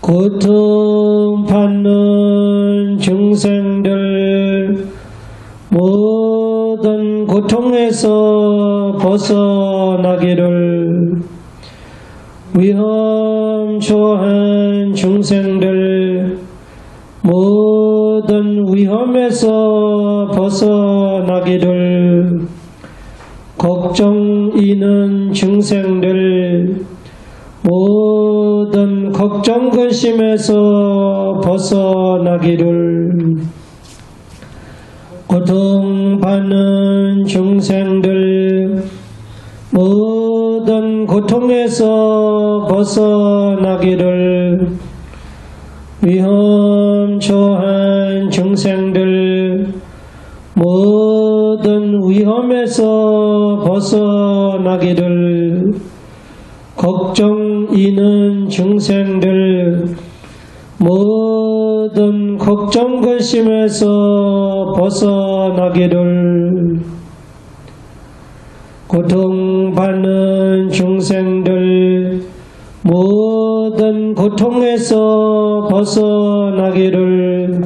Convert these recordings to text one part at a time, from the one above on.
고통받는 중생들 모든 고통에서 벗어나기를, 위험초한 중생들 모든 위험에서 벗어나기를, 걱정 있는 중생들 모든 걱정 근심에서 벗어나기를, 고통받는 중생들 모든 고통에서 벗어나기를, 위험초한 중생들 모든 위험에서 벗어나기를, 걱정 있는 중생들 모든 걱정 근심에서 벗어나기를, 고통받는 중생들 모든 고통에서 벗어나기를,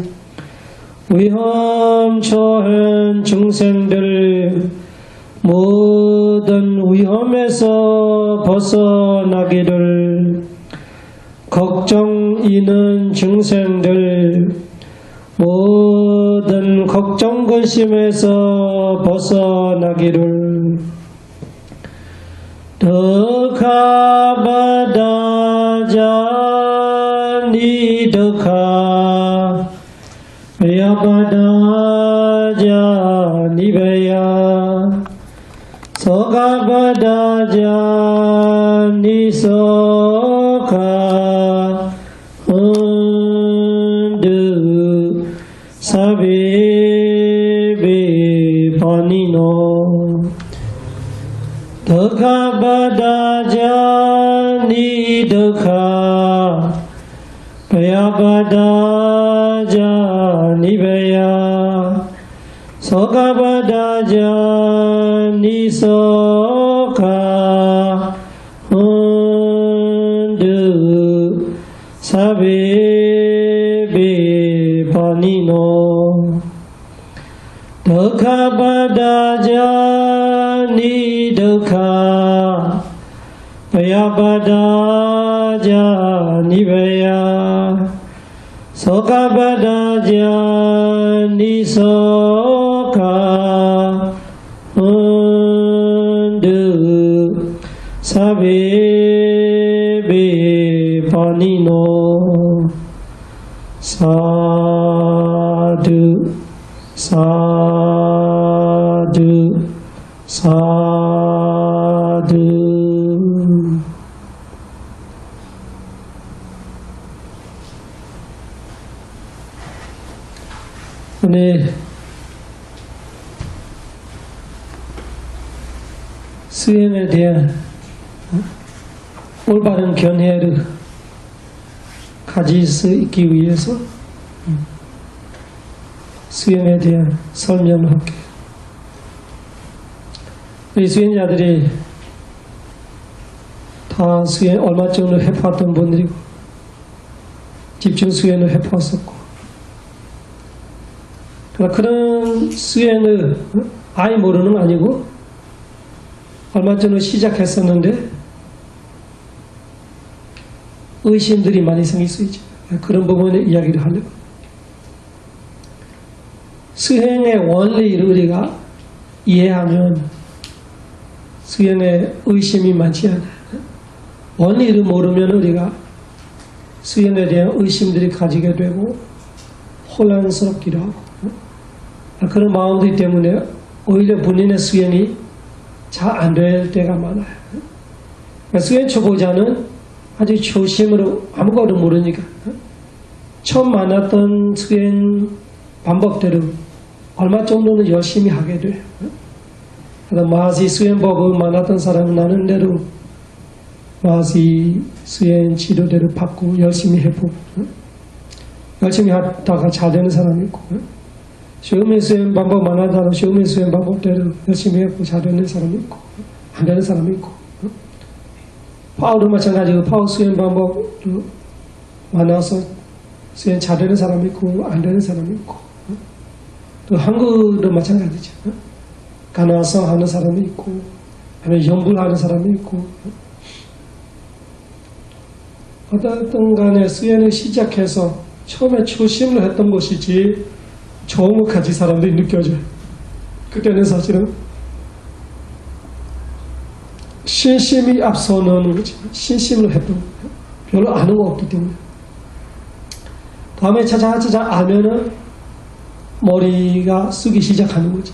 위험초한 중생들 모든 위험에서 벗어나기를, 걱정 있는 중생들 모든 걱정 근심에서 벗어나기를, 덕하바다자 니덕하 야바다자 니베야 서가바다자 니서가 헌드 사베베 바니노, 덕하바다자 니덕하 야바다자 니베야 서가바다자 니서가 헌드 사베베 바니노, 덕하바다자 니덕하 야바다자 니베야 서가바다자 니서가 헌드 사베베 바니노, 사두 사두 사두. 오늘 수행에 대한 올바른 견해를 가질 수 있기 위해서 수행에 대한 설명을 할게요. 우리 수행자들이 다 수행 얼마 정도 해봤던 분들이고 집중 수행을 해봤었고, 그런 수행을 아예 모르는 건 아니고 얼마 전에 시작했었는데 의심들이 많이 생길 수 있죠. 그런 부분에 이야기를 하려고. 수행의 원리를 우리가 이해하면 수행에 의심이 많지 않아요. 원리를 모르면 우리가 수행에 대한 의심들이 가지게 되고 혼란스럽기도 하고, 그런 마음들 때문에 오히려 본인의 수행이 잘 안 될 때가 많아요. 수행 초보자는 아주 초심으로 아무것도 모르니까 처음 만났던 수행 방법대로 얼마 정도는 열심히 하게 돼요. 마하시 수행법을 만났던 사람은 나는 대로 마하시 수행 지도대로 받고 열심히 해보고, 열심히 하다가 잘 되는 사람이 있고, 쇼미 수행 방법 만나다가 쇼미 수행 방법대로 열심히 해보고 잘 되는 사람이 있고 안 되는 사람이 있고, 파워도 마찬가지고 파워 수행 방법도 만나서 수행 잘되는 사람이 있고 안 되는 사람이 있고 또 한국도 마찬가지죠. 간화성 하는 사람이 있고 아니면 염불하는 사람이 있고 어떤 간에 수행을 시작해서 처음에 초심을 했던 것이지 좋은 것 같이 사람들이 느껴져요. 그때는 사실은 신심이 앞서는 거지. 신심을 했던 거예요. 별로 아는 거 없기 때문에. 다음에 차차차차 알면은 머리가 쓰기 시작하는 거지.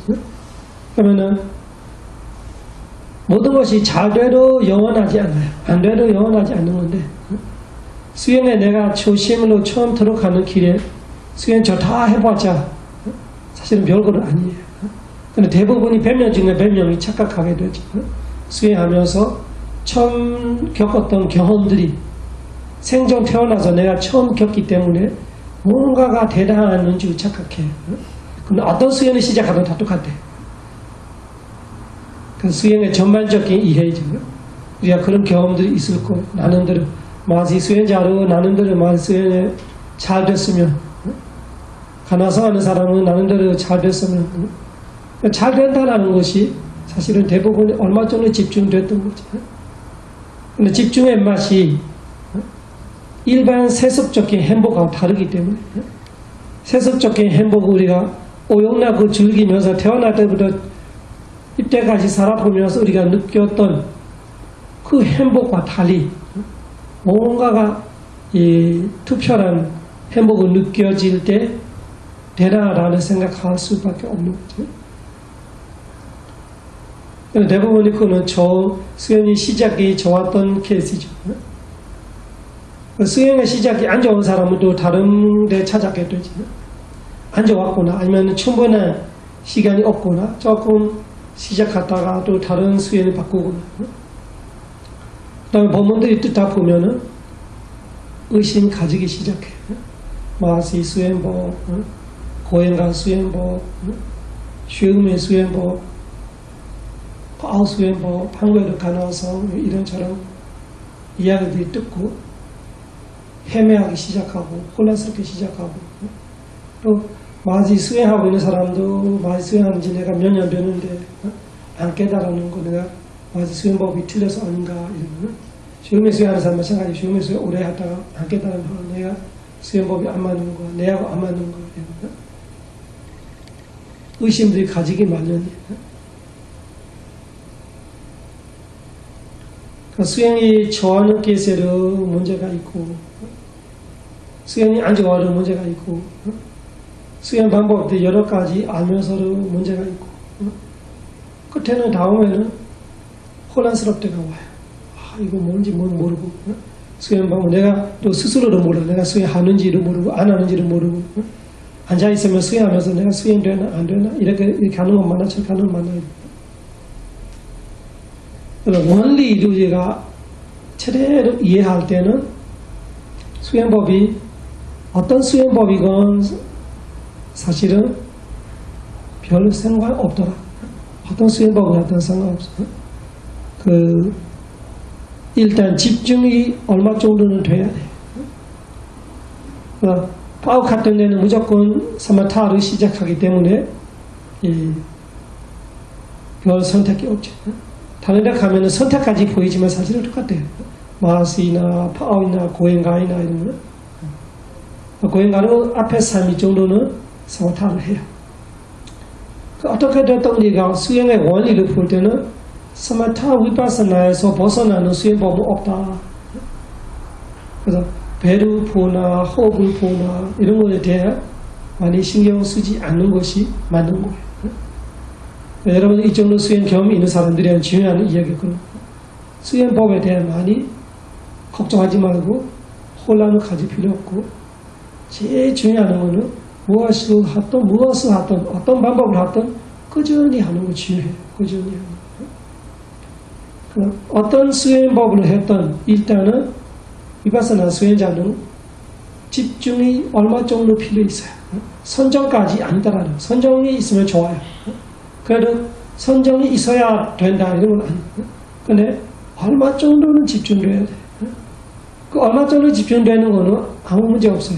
그러면은 모든 것이 잘 돼도 영원하지 않아요. 안 돼도 영원하지 않는 건데 수행에 내가 초심으로 처음 들어가는 길에 수행 저 다 해봤자 사실은 별거는 아니에요. 근데 대부분이 100명 중에 100명이 착각하게 되죠. 수행하면서 처음 겪었던 경험들이 생전 태어나서 내가 처음 겪기 때문에 뭔가가 대단한 줄 착각해요. 근데 어떤 수행을 시작하든 다 똑같아요. 그 수행의 전반적인 이해죠. 우리가 그런 경험들이 있을 거고 나는대로 마지 수행자로 나는대로 마지 수행에 잘 됐으면 가나서 하는 사람은 나는대로 잘 됐으면 잘 된다는 것이 사실은 대부분 얼마 전에 집중됐던 거죠. 근데 집중의 맛이 일반 세속적인 행복하고 다르기 때문에 세속적인 행복을 우리가 오용나고 즐기면서 태어날 때부터 이때까지 살아보면서 우리가 느꼈던 그 행복과 달리 뭔가가 이 특별한 행복을 느껴질 때 대단하다는 생각할 수밖에 없는 거죠. 대부분이 그는 수행이 시작이 좋았던 케이스죠. 수행의 시작이 안 좋은 사람은 또 다른 데 찾아가게 되죠. 안 좋았거나 아니면 충분한 시간이 없거나 조금 시작하다가 또 다른 수행을 바꾸거나 그 다음에 법문들이 듣다 보면은 의심 가지기 시작해요. 마시 수행법, 고행간 수행법, 쉐음의 수행법, 파오 수행법, 한국에도 간화성 이런처럼 이야기들이 듣고 헤매하기 시작하고 혼란스럽게 시작하고 또 마지 수행하고 있는 사람도 마지 수행하는 지 내가 몇 년 됐는데 안 깨달았는 거 내가 마지 수행법이 틀려서 아닌가 이러면 쉐음의 수행하는 사람 마찬가지 쉐음의 수행 오래 하다가 안 깨달은 거 내가 수행법이 안 맞는 거야 내하고 안 맞는 거야 이러면 의심들이 가지기 마련이에요. 수행이 좋아하는 케이스에도 문제가 있고 수행이 안 좋아하는 문제가 있고 수행 방법도 여러 가지 알면서도 문제가 있고 끝에는 다음에는 혼란스럽 때가 와요. 아 이거 뭔지 모르고 수행 방법 내가 또 스스로도 몰라 내가 수행하는지도 모르고 안 하는지도 모르고 앉아있으면 수행하면서 내가 수행되나 안 되나 이렇게 하는 것 만나 저렇게 하는 것 만나요. 원리를 우리가 제대로 이해할 때는 수행법이 어떤 수행법이건 사실은 별 상관없더라. 어떤 수행법은 어떤 상관없어. 일단 집중이 얼마 정도는 돼야 돼. 파워 같은 데는 무조건 사마타를 시작하기 때문에 별 선택이 없죠. 다른 데 가면은 선택까지 보이지만 사실은 똑같아요. 마시나 파오이나 고행가이나 이런 거는 고행가는 앞에 3위 정도는 사마타를 해요. 어떻게 됐든 우리가 수행의 원리를 볼 때는 사마타 위파사나에서 벗어나는 수행법은 없다. 그래서 배를 보나 호흡을 보나 이런 것에 대해 많이 신경 쓰지 않는 것이 맞는 거예요. 여러분 이 정도 수행 경험이 있는 사람들이 중요한 이야기거든요. 수행법에 대해 많이 걱정하지 말고 혼란을 가질 필요 없고 제일 중요한 것은 무엇을 하든 어떤 방법을 하든 꾸준히 하는 거 중요해요. 꾸준히 하는 거. 어떤 수행법을 했든 일단은 위파사나 수행자는 집중이 얼마 정도 필요 있어요. 선정까지 아니더라도 선정이 있으면 좋아요. 그래도 선정이 있어야 된다 이런 건 아니고 근데 얼마 정도는 집중돼야 돼. 그 얼마 정도 집중되는 거는 아무 문제 없어요.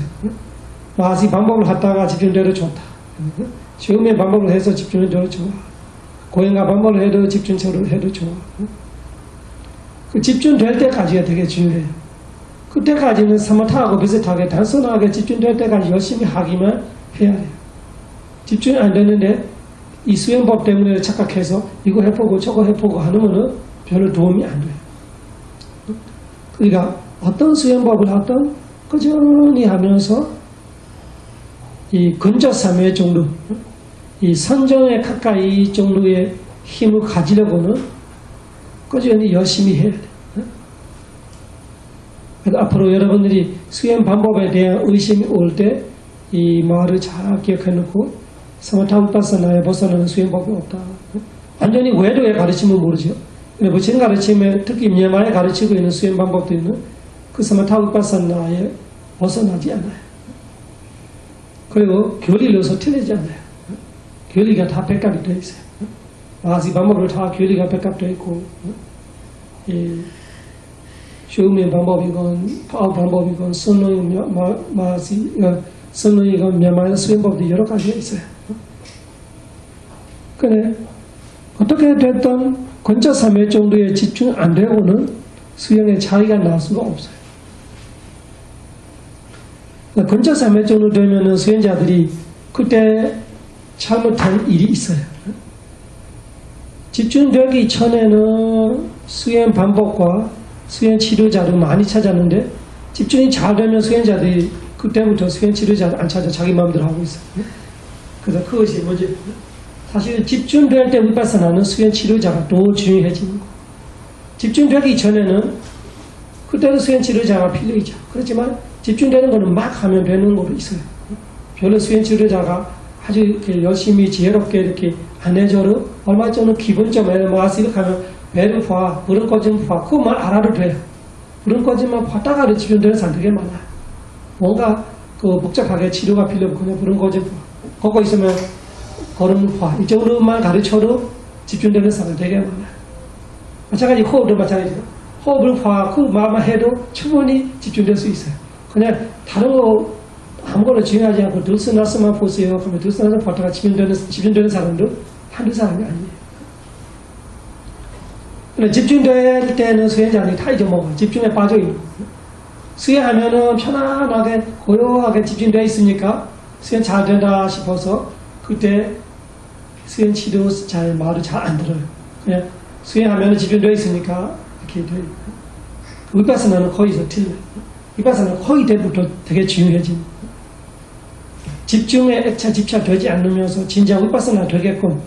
아직 방법을 하다가 집중대로 좋다. 처음에 방법을 해서 집중대로 좋아. 고행과 방법을 해도 집중처럼 해도 좋아. 그 집중될 때까지가 되게 중요해요. 그때까지는 사마타하고 비슷하게 단순하게 집중될 때까지 열심히 하기만 해야 돼요. 집중이 안 되는데 이 수행법 때문에 착각해서 이거 해보고 저거 해보고 하면은 별로 도움이 안 돼요. 그러니까 어떤 수행법을 하든 꾸준히 하면서 이 근저삼회 정도, 이 선정에 가까이 정도의 힘을 가지려고는 꾸준히 열심히 해야 돼요. 그래서 앞으로 여러분들이 수행 방법에 대한 의심이 올 때 이 말을 잘 기억해놓고 사마타 위파사나에 벗어나는 수행법이 없다. 완전히 외도의 가르침은 모르죠. 부처님 가르침에 특히 녜마에 가르치고 있는 수행 방법도 있는 그 사마타 위파사나에 벗어나지 않아요. 그리고 교리로서 틀리지 않아요. 교리가 다 백합이 되어 있어요. 마지 방법을 다 교리가 백합되어 있고, 쇼우면 방법이건 파워 방법이건 선론이건 녜마의 수행법도 여러 가지가 있어요. 그래 어떻게 됐든 근처 3회 정도에 집중 안 되고는 수행에 차이가 날 수가 없어요. 근처 3회 정도 되면은 수행자들이 그때 잘못한 일이 있어요. 집중되기 전에는 수행 방법과 수행 치료자를 많이 찾았는데 집중이 잘 되면 수행자들이 그때부터 수행 치료자를 안 찾아 자기 마음대로 하고 있어요. 그래서 그것이 뭐지? 사실 집중될 때 위파사나는 수행 치료자가 더 중요해지는 거예요. 집중되기 전에는 그때는 수행 치료자가 필요이죠. 그렇지만 집중되는 거는 막 하면 되는 거로 있어요. 별로 수행 치료자가 아주 이렇게 열심히 지혜롭게 이렇게 안 해줘도 얼마 전에 기본적으로 마스 이렇게 하면 배를 봐, 불은 꺼지면 봐. 그것만 알아도 돼요. 불은 꺼지면 봤다가도 집중되는 사람 되게 많아요. 뭔가 그 복잡하게 치료가 필요 없고 그냥 불은 꺼지면 봐. 걷고 있으면 걸으면 봐. 이 정도만 가르쳐도 집중되는 사람 되게 많아요. 마찬가지 호흡도 마찬가지예요. 호흡을 봐. 그 말만 해도 충분히 집중될 수 있어요. 그냥 다른 거 아무거나 중요하지 않고 들스나스만 보세요. 그러면 들스나스 봤다가 집중되는 사람도 한두 사람이 아니에요. 집중될 때는 수행자들이 다 잊어먹어요. 집중에 빠져있는 거예요. 수행하면은 편안하게 고요하게 집중되어 있으니까 수행 잘 된다 싶어서 그때 수행 치료 잘 말을 잘 안 들어요. 그냥 수행하면은 집중되어 있으니까 이렇게 돼요. 위파사나는 거기서 틀려요. 위파사나는 거의 때부터 되게 중요해진 집중에 액차 집착되지 않으면서 진짜 위파사나 되게끔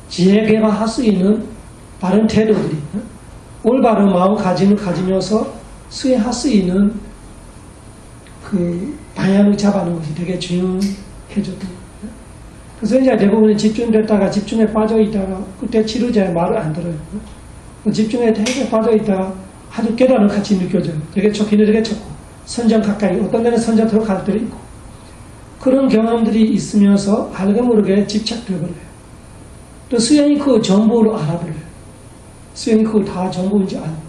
지혜 개발할 수 있는 바른 태도들이 올바른 마음가짐을 가지면서 수행할 수 있는 그 방향을 잡아놓는 것이 되게 중요해졌던 거예요. 그래서 이제 대부분 집중됐다가 집중에 빠져있다가 그때 치료자의 말을 안 들어요. 집중에 되게 빠져있다가 아주 깨달음 같이 느껴져요. 되게 좋기는 되게 좋고 선정 가까이 어떤 데는 선정 들어갈 때도 있고 그런 경험들이 있으면서 알게 모르게 집착되어버려요. 또 수행이 그 정보를 알아버려요. 수행이 그거 다 정보인지 알고.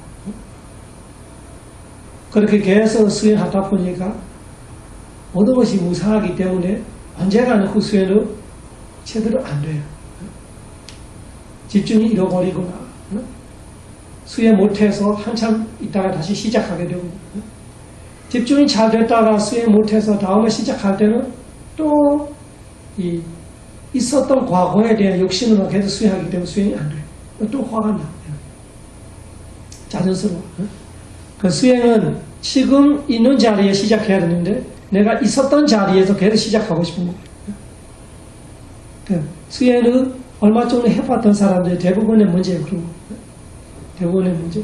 그렇게 계속 수행하다 보니까 모든 것이 무상하기 때문에 언젠가는 그 수행은 제대로 안 돼요. 집중이 잃어버리거나 수행 못해서 한참 있다가 다시 시작하게 되고 집중이 잘 됐다가 수행 못해서 다음에 시작할 때는 또 있었던 과거에 대한 욕심으로 계속 수행하기 때문에 수행이 안 돼요. 또 화가 나요. 자연스러워. 그 수행은 지금 있는 자리에 시작해야 되는데 내가 있었던 자리에서 계속 시작하고 싶은 거예요. 수행은 얼마 전에 해봤던 사람들이 대부분의 문제예요. 그런 거. 대부분의 문제.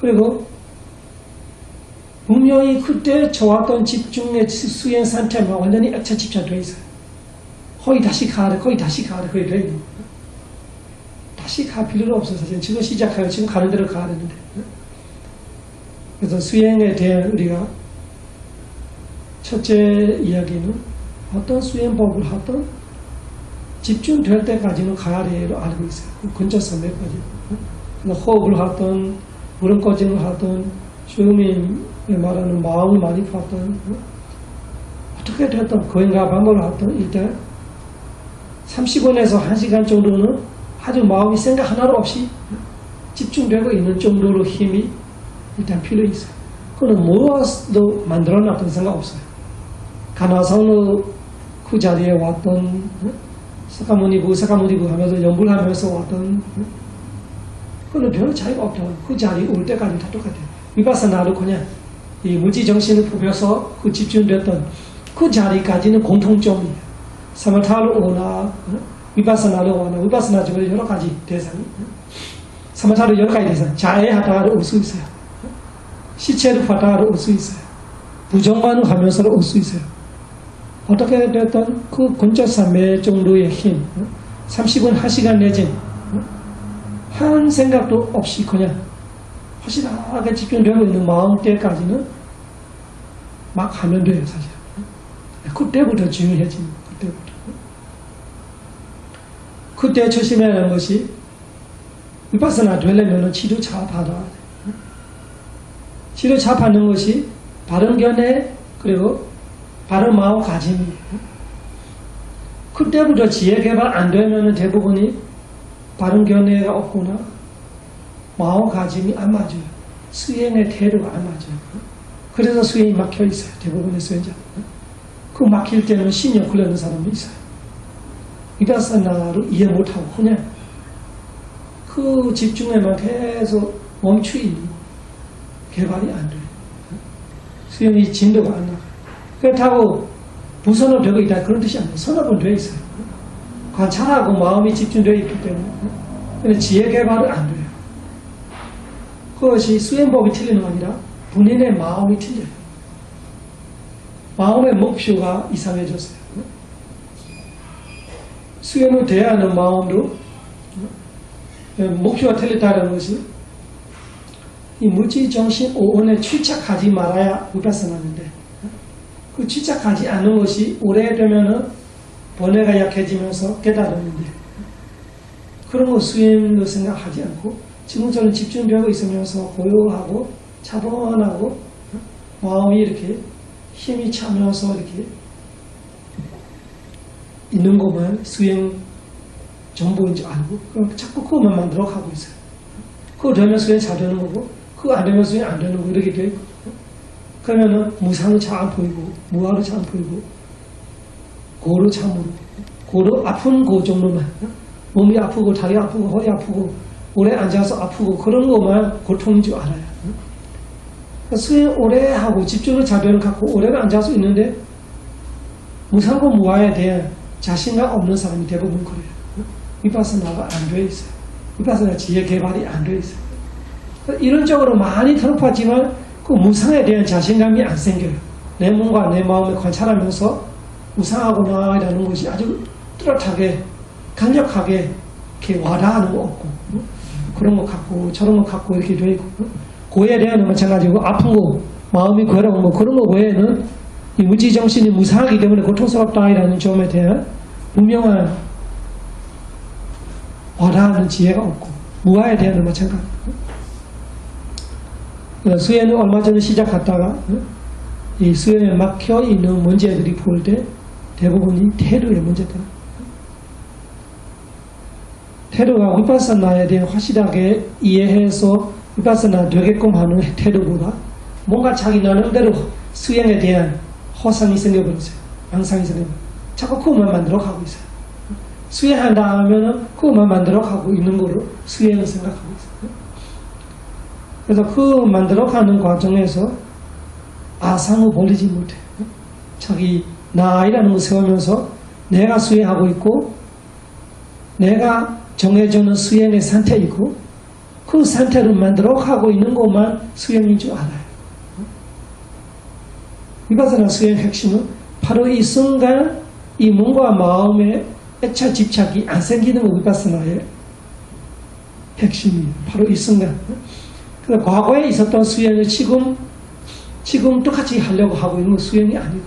그리고 분명히 그때 좋았던 집중의 수행 상태만 완전히 액차 집착되어 있어요. 거의 다시 가래, 거의 다시 가래, 거의 돼 있는 거예요. 다시 갈 필요가 없어요. 사실 지금 시작하고 지금 가는 대로 가야 되는데. 그래서 수행에 대한 우리가 첫째 이야기는 어떤 수행법을 하든 집중될 때까지는 가야 돼로 알고 있어요. 근처 선배까지. 호흡을 하든 물음꺼짐을 하든 쇼음이 말하는 마음을 많이 봤던 어떻게 됐든 거인과 반복을 하든 일단 30분에서 1시간 정도는 아주 마음이 생각 하나도 없이 집중되고 있는 정도로 힘이 일단 필요 있어요. 그거는 무엇도 만들어놨던 생각 없어요. 가나성로 그 자리에 왔던 사카모니부 하면서 연불 하면서 왔던 그거는 별 차이가 없죠. 그 자리 올 때까지 다 똑같아요. 위파사나도 그냥 이 무지정신을 부벼서 그 집중됐던 그 자리까지는 공통점이에요. 사마타로 오나 위파사나로 오나 위파사나 중에 여러 가지 대상이 사마타로 여러 가지 대상 자해하다가도 올 수 있어요. 시체를 봤다가도 올 수 있어요. 부정만을 하면서도 올 수 있어요. 어떻게 됐든 그 근처삼매 정도의 힘 30분 1시간 내진 한 생각도 없이 그냥 확실하게 집중되고 있는 마음때까지는 막 하면 돼요. 사실 그때부터 중요해집니다. 그때 조심해야 하는 것이 위파사나 되려면 치료차 받아야 돼요. 치료차 받는 것이 바른 견해 그리고 바른 마음가짐이에요. 그때부터 지혜개발 안 되면 대부분이 바른 견해가 없거나 마음가짐이 안 맞아요. 수행의 태도가 안 맞아요. 그래서 수행이 막혀 있어요. 대부분의 수행자. 그 막힐 때는 신경 걸리는 사람도 있어요. 위파사나를 이해 못하고 그냥 그 집중에만 계속 멈추 있는 개발이 안 돼요. 수행이 진도가 안 나가요. 그렇다고 부선업 되고 있다 그런 뜻이 아니에요. 선업은 되어 있어요. 관찰하고 마음이 집중되어 있기 때문에 근데 지혜 개발은 안 돼요. 그것이 수행법이 틀리는 게 아니라 본인의 마음이 틀려요. 마음의 목표가 이상해졌어요. 수행을 대하는 마음도 목표가 틀렸다는 것이 이 무지정신 오온에 취착하지 말아야 위파사나인데 그 취착하지 않는 것이 오래되면은 번뇌가 약해지면서 깨달았는데 그런 거 수행을 생각하지 않고 지금처럼 집중되고 있으면서 고요하고 차분하고 마음이 이렇게 힘이 차면서 이렇게 있는 것만 수행 전부인 줄 알고 자꾸 그것만 만들어 가고 있어요. 그거 되면 수행 잘 되는 거고 그거 안 되면 수행 안 되는 거 이렇게 되고 그러면은 무상은 잘 안 보이고 무아로 잘 안 보이고 고로 잘 모르고 고로 아픈 그 정도만 몸이 아프고 다리 아프고 허리 아프고 오래 앉아서 아프고 그런 것만 고통인 줄 알아요. 수행 오래 하고 집중을 잘 갖고 오래 앉아서 있는데 무상과 무아에 대한 자신감 없는 사람이 대부분 그래요. 위파사나가 안 돼 있어요. 위파사나 지혜 개발이 안 돼 있어요. 이론적으로 많이 터놓았지만 그 무상에 대한 자신감이 안 생겨요. 내 몸과 내 마음을 관찰하면서 무상하구나 라는 것이 아주 뚜렷하게 강력하게 이렇게 와닿는 거 없고 그런 거 갖고 저런 거 갖고 이렇게 돼 있고 고에 대한 마찬가지고 아픈 거 마음이 괴로운 거 그런 거 외에는 이 무지정신이 무상하기 때문에 고통스럽다라는 점에 대한 분명한 와닿는 지혜가 없고 무아에 대한 마찬가지. 수행은 얼마 전에 시작했다가 이 수행에 막혀 있는 문제들이 보일 때 대부분이 태도의 문제다. 태도가 위파사나에 대해 확실하게 이해해서 위파사나 되게끔 하는 태도보다 뭔가 자기 나름대로 수행에 대한 허상이 생겨버렸어요. 망상이 생겨버렸어요. 자꾸 그것만 만들어 가고 있어요. 수행한다 하면은 그것만 만들어 가고 있는 거로 수행을 생각하고 있어요. 그래서 그 만들어가는 과정에서 아상을 버리지 못해요. 자기 나이라는 걸 세우면서 내가 수행하고 있고 내가 정해주는 수행의 상태이고 그 상태를 만들어가고 있는 것만 수행인 줄 알아요. 위파사나 수행 핵심은 바로 이 순간 이 몸과 마음에 애착 집착이 안 생기는 거 위파사나의 핵심이에요. 바로 이 순간. 그러니까 과거에 있었던 수행을 지금 똑같이 하려고 하고 있는 건 수행이 아니고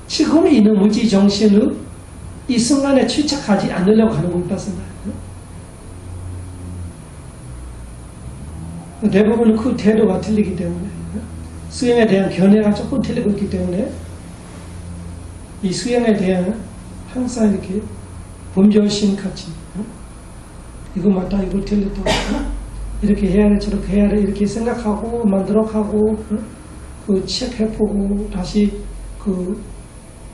지금 있는 무지 정신을 이 순간에 취착하지 않으려고 하는 거 위파사나예요. 대부분 그 태도가 틀리기 때문에 수행에 대한 견해가 조금 틀리고 있기 때문에 이 수행에 대한 항상 이렇게 범죄심 같이 이거 맞다 이거 틀렸다 이렇게 해야 돼 저렇게 해야 돼 이렇게 생각하고 만들어가고 그 체크해보고 다시 그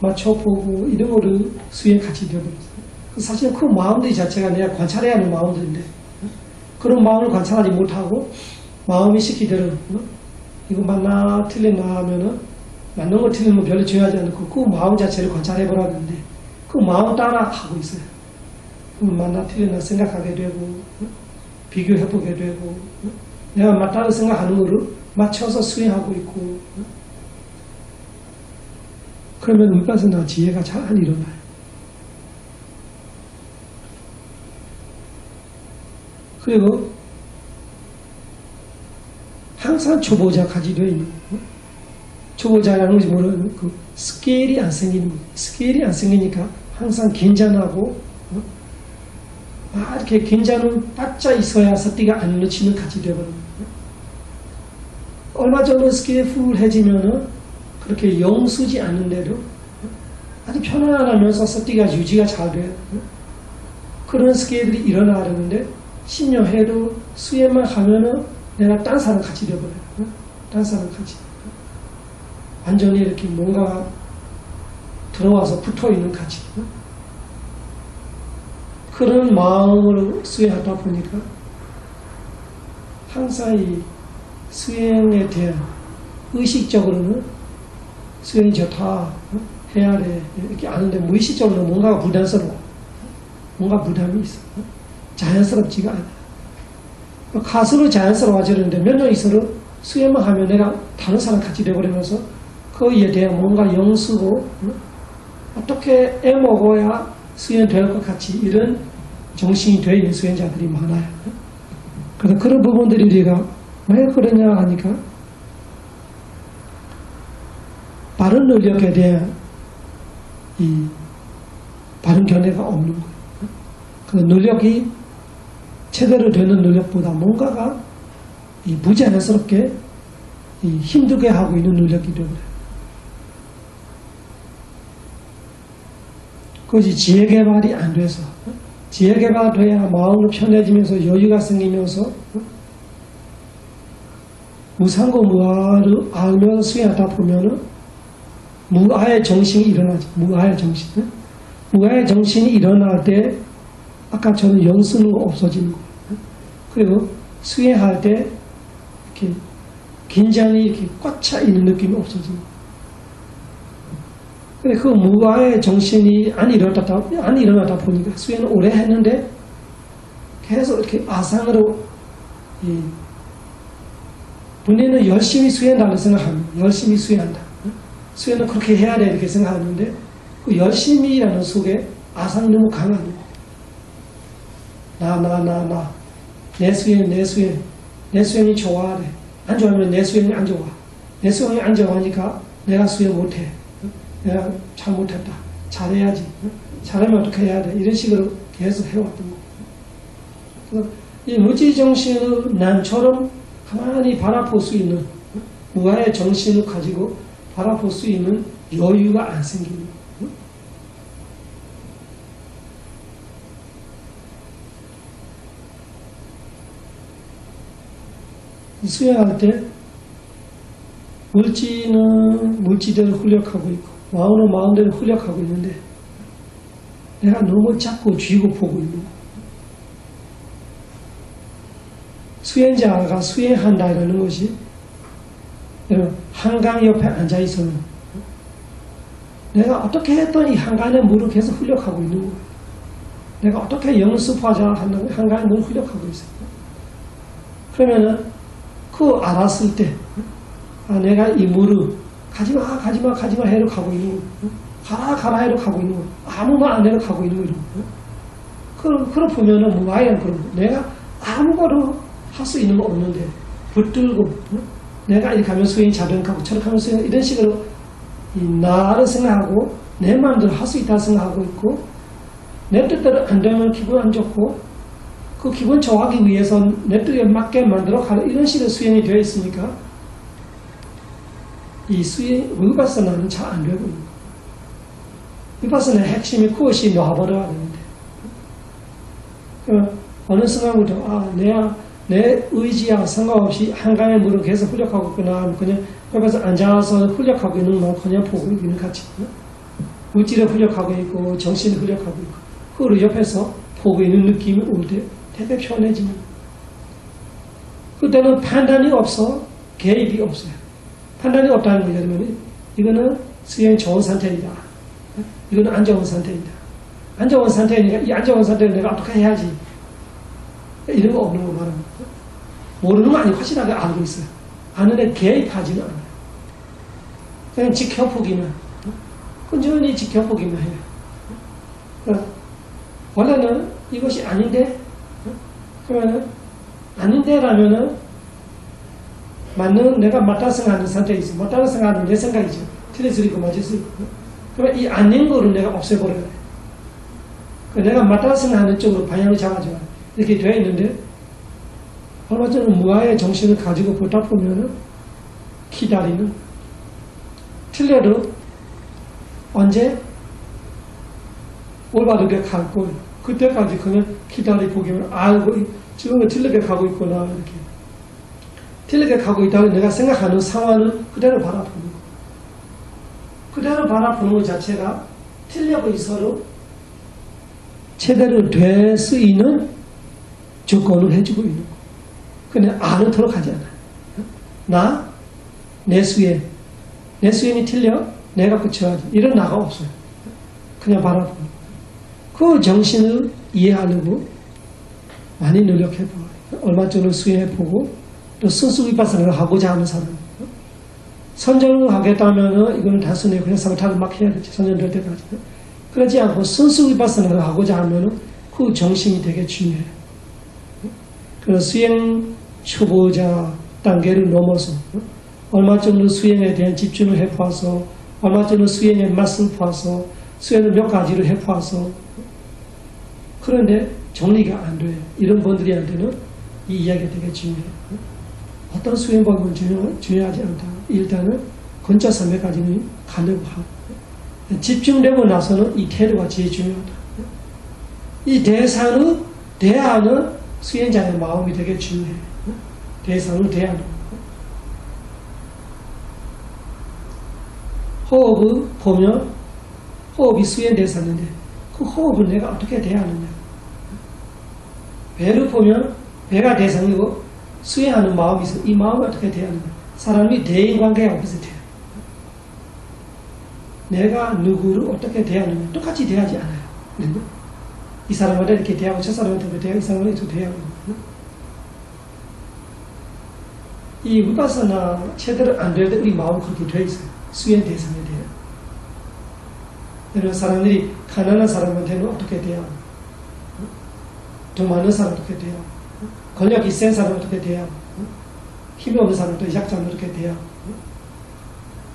맞춰보고 이런 거를 수행 같이 되어버렸어요. 사실 그 마음들 자체가 내가 관찰해야 하는 마음들인데 그런 마음을 관찰하지 못하고 마음이 시키대로 이거 맞나 틀렸나 하면은 맞는 거 틀리면 별로 중요하지 않고 그 마음 자체를 관찰해보라는데 그 마음 따라 하고 있어요. 맞나 틀렸나 생각하게 되고 비교해보게 되고 내가 맞다고 생각하는 거를 맞춰서 수행하고 있고 그러면 위파서나 지혜가 잘 안 일어나요. 그리고 항상 초보자 가지되어 있는 거예요. 초보자라는 것이 뭐냐면 그 스케일이 안 생기는 거예요. 스케일이 안 생기니까 항상 긴장하고 이렇게 긴장은 바짝 있어야 서띠가 안 놓치는 가지 되어버리는 거예요. 얼마 전에 스케일이 풀해지면은 그렇게 영수지 않는데도 아주 편안하면서 서띠가 유지가 잘 돼요. 그런 스케일들이 일어나려는데 10년 해도 수행만 하면은 내가 딴 사람 같이 되어버려요. 딴 사람 같이. 완전히 이렇게 뭔가 들어와서 붙어 있는 가치. 그런 마음으로 수행하다 보니까 항상 이 수행에 대한 의식적으로는 수행이 좋다, 해야 돼, 이렇게 아는데 무의식적으로 뭔가 부담스러워. 뭔가 부담이 있어. 자연스럽지가 않아. 가수로 자연스러워지는데 몇 년 있어도 수행만 하면 내가 다른 사람 같이 되어버리면서 거기에 대한 뭔가 영수고 어떻게 애먹어야 수행될 것 같이 이런 정신이 되어 있는 수행자들이 많아요. 그래서 그런 부분들이 우리가 왜 그러냐 하니까 바른 능력에 대한 이 바른 견해가 없는 거예요. 그 능력이 제대로 되는 능력보다 뭔가가 이 부자연스럽게 이 힘들게 하고 있는 능력이 되어요. 그것이 지혜개발이 안 돼서 지혜개발돼야 마음이 편해지면서 여유가 생기면서 무상고 무아를 알면서 수행하다 보면은 무아의 정신이 일어나죠. 무아의 정신. 무아의 정신이 일어날 때 아까처럼 영쓰는 거 없어지는 거예요. 그리고 수행할 때 이렇게 긴장이 이렇게 꽉 차 있는 느낌이 없어지는 거예요. 근데 그 무아의 정신이 안 일어나다 보니까 수행을 오래 했는데 계속 이렇게 아상으로 본인은 열심히 수행한다고 생각합니다. 열심히 수행한다. 수행은 그렇게 해야 돼 이렇게 생각하는데 그 열심히라는 속에 아상이 너무 강한 거예요. 나 내 수행이 좋아하래. 안 좋아하면 내 수행이 안 좋아. 내 수행이 안 좋아하니까 내가 수행 못해. 내가 잘못했다. 잘해야지. 잘하면 어떻게 해야 돼. 이런 식으로 계속 해왔던 거예요. 그래서 이 무지정신을 난처럼 가만히 바라볼 수 있는 무아의 정신을 가지고 바라볼 수 있는 여유가 안 생기는 거예요. 수행할 때 물질은 물질대로 훈련하고 있고 마음은 마음대로 훈련하고 있는데 내가 너무 자꾸 쥐고 보고 있는 거예요. 수행자가 수행한다는 것이 한강 옆에 앉아있어는 내가 어떻게 했더니 한강의 물을 계속 훈련하고 있는 거예요. 내가 어떻게 연습하자 한다면 한강의 물을 훈련하고 있어요. 그러면은 그 알았을 때 내가 이 물을 가지마 해로 가고 있는 거예요. 가라 해로 가고 있는 거예요. 아무 말 안 해로 가고 있는 거예요. 그걸 보면은 뭐 아예 그런 거예요. 내가 아무거나 할 수 있는 거 없는데 붙들고 내가 이렇게 하면 수행이 자동하고 저렇게 하면 수행 이런 식으로 이 나를 생각하고 내 마음대로 할 수 있다고 생각하고 있고 내 뜻대로 안 되면 기분 안 좋고 그 기분 좋아하기 위해서 내 뜻에 맞게 만들어 가는 이런 식의 수행이 되어 있으니까 이 수행, 위파사나는 잘 안 되고 있는 거예요. 위파사나의 핵심이 그것이 놔버려야 되는데 어느 순간부터 내 의지와 상관없이 한가의 물을 계속 훈련하고 있구나 그냥 옆에서 앉아서 훈련하고 있는 건 그냥 보고 있는 같이 물질을 훈련하고 있고 정신을 훈련하고 있고 그걸 옆에서 보고 있는 느낌이 올 때 되게 편해지는 그때는 판단이 없어 개입이 없어요. 판단이 없다는 거 예를 이거는 수행이 좋은 상태이다. 이거는 안 좋은 상태이다. 안 좋은 상태니까 이 안 좋은 상태를 내가 어떻게 해야지 이런 거 없는 거 말하는 거 모르는 거 아니고 확실하게 알고 있어요. 아는데 개입하지는 않아요. 그냥 지켜보기만 꾸준히 지켜보기만 해요. 원래는 이것이 아닌데 그러면은 아닌데라면은 맞는 내가 맞다 생각하는 상태에 있어. 맞다고 생각하는 내 생각이죠. 틀릴 수 있고 맞을 수 있고. 그러면 이 아닌 거를 내가 없애버려야 돼. 내가 맞다 생각하는 쪽으로 방향을 잡아줘야 돼. 이렇게 되어 있는데 얼마 전에 무아의 정신을 가지고 보다 보면은 기다리는 틀려도 언제 올바르게 갈 거예요. 그때까지 그냥 기다려보기만 알고 지금 틀리게 가고 있구나 이렇게 틀리게 가고 있다고 내가 생각하는 상황은 그대로 바라보는 거. 그대로 바라보는 것 자체가 틀려고 있어도 제대로 될 수 있는 조건을 해주고 있는 거. 그냥 않도록 하지 않아요. 내 수행이 틀려? 내가 고쳐야지. 이런 나가 없어요. 그냥 바라보는 거. 그 정신을 이해하려고 많이 노력해봐요. 얼마 전에 수행해보고 또 순수 위파사나를 하고자 하는 사람. 선전을 하겠다면 이거는 단순히 그냥 사바타를 막 해야겠지. 선전될 때까지. 그러지 않고 순수 위파사나를 하고자 하면 그 정신이 되게 중요해요. 그래서 수행 초보자 단계를 넘어서 얼마 정도 수행에 대한 집중을 해봐서 얼마 정도 수행의 맛을 봐서 수행을 몇 가지를 해봐서 그런데 정리가 안 돼요. 이런 분들한테는 이 이야기가 되게 중요해요. 어떤 수행법은 중요하지 않다. 일단은 근처 300까지는 가려고 하고 집중되고 나서는 이 태도가 제일 중요하다. 이 대상을 대하는 수행자의 마음이 되게 중요해요. 대상을 대하는 호흡을 보면 호흡이 수행 대상인데 그 호흡을 내가 어떻게 대하느냐. 배를 보면 배가 대상이고 수행하는 마음이 있어. 이 마음을 어떻게 대하느냐. 사람이 대인관계하고 비슷해요. 내가 누구를 어떻게 대하느냐. 똑같이 대하지 않아요. 이 사람한테 이렇게 대하고 저 사람한테 대하고 이 사람한테 이렇게 대하고 이 위파사나 제대로 안 될 때 우리 마음은 그렇게 되어 있어요. 수행 대상에 대해. 여러 사람들이 가난한 사람한테는 어떻게 대하고 돈 많은 사람 어떻게 대하고 권력이 센 사람 어떻게 대하고 힘이 없는 사람도 약자는 어떻게 대하고